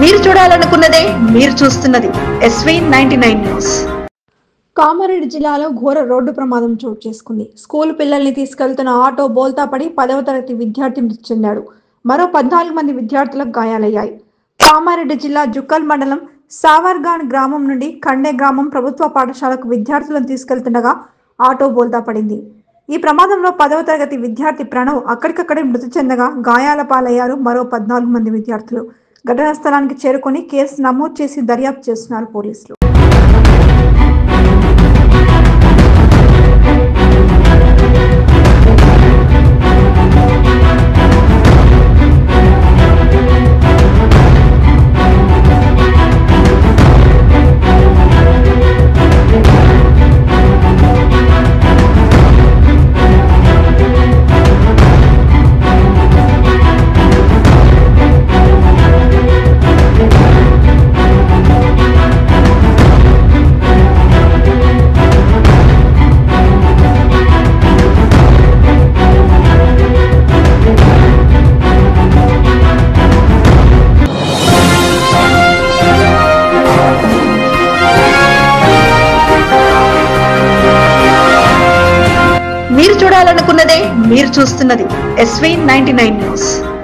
మీరు చూడాలనుకున్నదే మీరు చూస్తున్నది SV99 న్యూస్. కామారెడ్డి జిల్లాలో ఘోర రోడ్డు ప్రమాదం చోటు చేసుకుంది. స్కూల్ పిల్లల్ని తీసుకెళ్తున్న ఆటో బోల్తా పడి 10వ తరగతి విద్యార్థి మృతి చెందాడు. మరో 14 మంది విద్యార్థులకు గాయాలయ్యాయి. కామారెడ్డి జిల్లా జుక్కల్ మండలం సావర్గాన్ గ్రామం నుండి ఖండే గ్రామం ప్రభుత్వ పాఠశాలకు విద్యార్థులను తీసుకెళ్తుండగా ఆటో బోల్తా పడింది. ఈ ప్రమాదంలో 10వ తరగతి విద్యార్థి ప్రణవ్ అక్కడికక్కడే మృతి చెందగా గాయాల పాలయ్యారు మరో 14 మంది విద్యార్థులు. ఘటనా స్థలానికి చేరుకొని కేసు నమోదు చేసి దర్యాప్తు చేస్తున్నారు పోలీసులు. మీరు చూడాలనుకున్నదే మీరు చూస్తున్నది SV99 న్యూస్.